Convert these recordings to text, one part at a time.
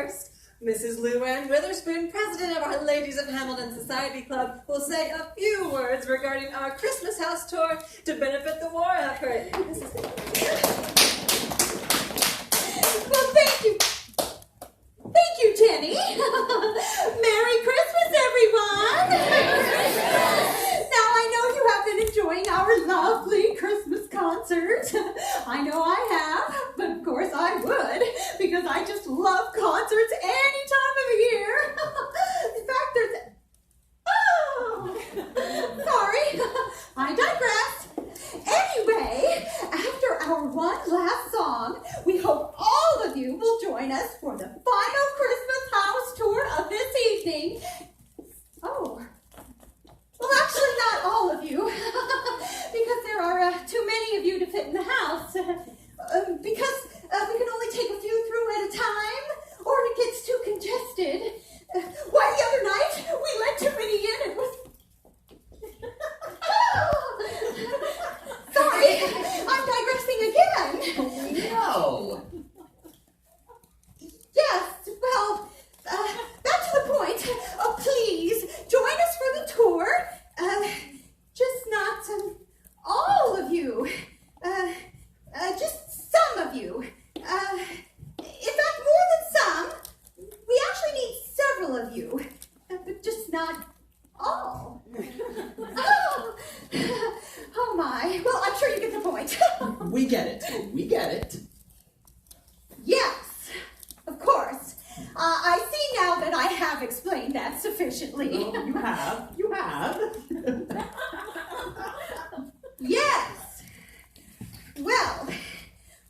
First, Mrs. Louann Witherspoon, president of our Ladies of Hamilton Society Club, will say a few words regarding our Christmas house tour to benefit the war effort. Well, thank you. Thank you, Jenny. Merry Christmas, everyone. Merry Christmas. Now, I know you have been enjoying our lovely Christmas concert. I know I have, but of course I would, because I just love concerts any time of the year. In fact, sorry, I digress. Anyway, after our one last song, we hope all of you will join us for the final Christmas house tour of this evening. Oh, well, actually not all of you, because there are too many of you to fit in the house, because we can only take a few through at a time, or it gets too congested. Why, the other night, we let too many in. It was... Sorry, I'm digressing again. No. Yes, well, back to the point. Please, join us for the tour. Just not all of you. Just some of you. In fact, more than some. We actually need several of you. But just not all. Oh my. Well, I'm sure you get the point. We get it. We get it. Yes, of course. I see now that I have explained that sufficiently. Oh, you have. You have. Yes. Well,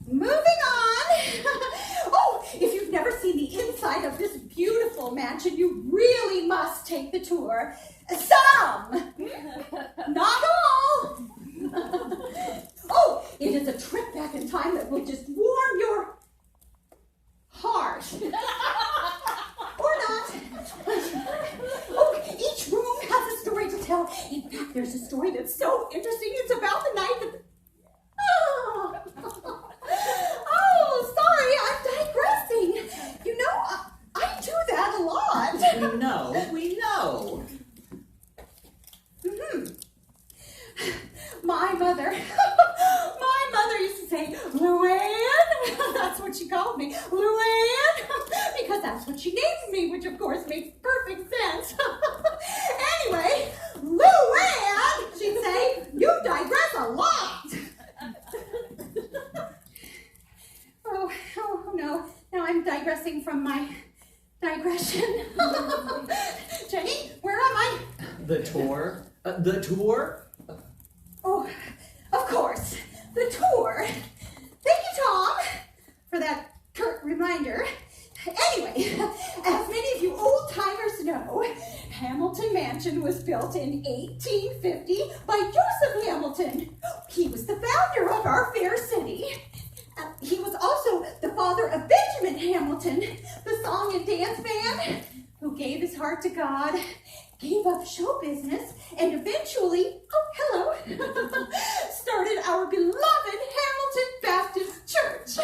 moving on. Oh, if you've never seen the inside of this beautiful mansion, you really must take the tour. Some, not all. Oh, it is a trip back in time that will just warm your heart. Or not. Oh, each room has a story to tell. In fact, there's a story that's so interesting. It's about the night that... Oh, sorry, I'm digressing. You know, I do that a lot. We know. My mother used to say, Louann. That's what she called me, Louann, because that's what she named me, which of course makes perfect sense. Anyway, Louann, she'd say, you digress a lot. Oh no, now I'm digressing from my digression. Jenny, where am I? The tour? The tour? Oh, of course, the tour. Thank you, Tom, for that curt reminder. Anyway, as many of you old-timers know, Hamilton Mansion was built in 1850 by Joseph Hamilton. He was the founder of our fair city. He was also the father of Benjamin Hamilton, the song and dance man, who gave his heart to God, gave up show business, and eventually, started our beloved Hamilton Baptist Church.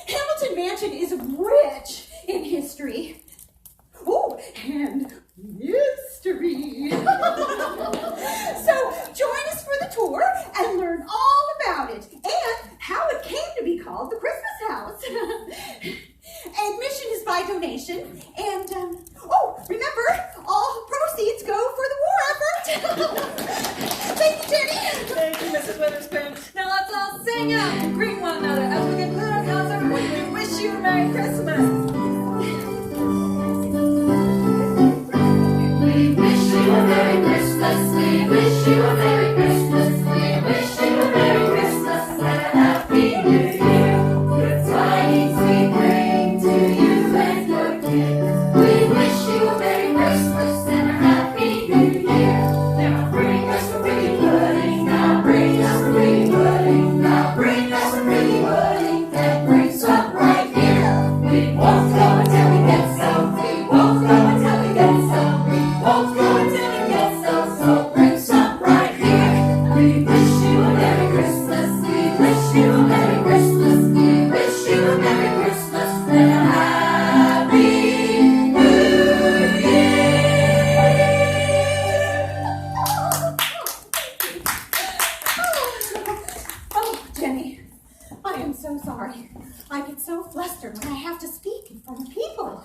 Hamilton Mansion is rich in history. Oh, and mystery. So join us for the tour and learn all about it and how it came to be called the Christmas House. Admission is by donation, and remember, all proceeds go for the war effort. Thank you, Jenny. Thank you, Mrs. Witherspoon. Now let's all sing out and greet one another as we conclude our concert. We wish you a Merry Christmas. am so sorry. I get so flustered when I have to speak in front of people.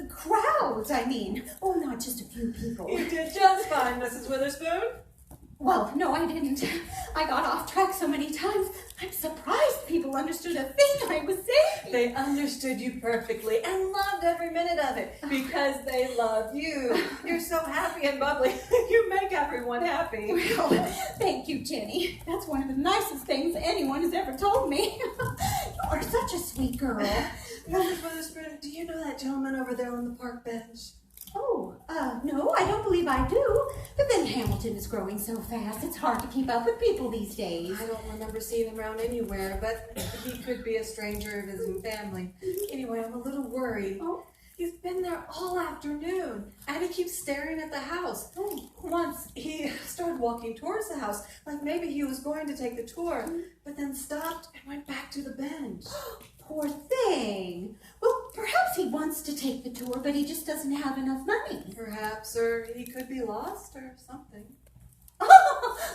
Crowds, I mean. Oh, not just a few people. You did just fine, Mrs. Witherspoon. Well, no, I didn't. I got off track so many times. I'm surprised people understood a thing I was saying. They understood you perfectly and loved every minute of it because they love you. You're so happy and bubbly. You make everyone happy. Well, thank you, Jenny. That's one of the nicest things anyone has ever told me. You are such a sweet girl. Mrs. Witherspoon, do you know that gentleman over there on the park bench? Oh, no, I don't believe I do. But then Hamilton is growing so fast, it's hard to keep up with people these days. I don't remember seeing him around anywhere, but he could be a stranger visiting family. Anyway, I'm a little worried. Oh. He's been there all afternoon, and he keeps staring at the house. Once he started walking towards the house, like maybe he was going to take the tour, but then stopped and went back to the bench. Poor thing. Well, perhaps he wants to take the tour, but he just doesn't have enough money. Perhaps, or he could be lost or something.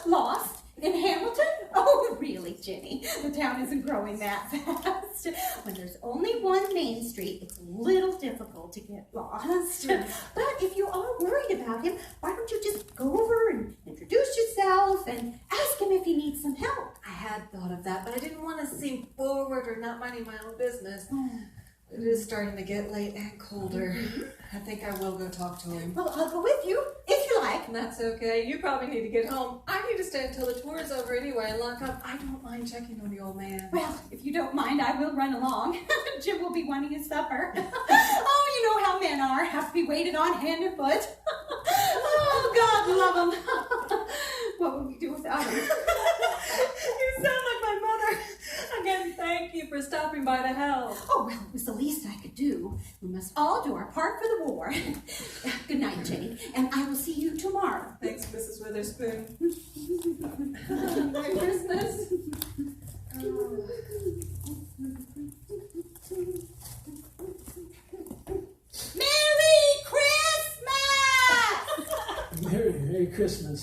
Lost? In Hamilton? Oh, really, Jenny? The town isn't growing that fast. When there's only one main street, it's a little difficult to get lost. But if you are worried about him, why don't you just go over and introduce yourself and ask him if he needs some help? I had thought of that, but I didn't want to seem forward or not minding my own business. It is starting to get late and colder. I think I will go talk to him. Well, I'll go with you, if you like. And that's okay. You probably need to get home. I need to stay until the tour is over anyway and lock up. I don't mind checking on the old man. Well, if you don't mind, I will run along. Jim will be wanting his supper. Oh, you know how men are. Have to be waited on hand and foot. Oh, God love him. What would we do without him? You sound like my mother. Again, thank you for stopping by to help. Oh, well, it was the least I could do. We must all do our part for the war. Good night, Jenny, and I will see you tomorrow. Thanks, Mrs. Witherspoon. Merry Christmas. Oh. Merry Christmas! Merry Christmas.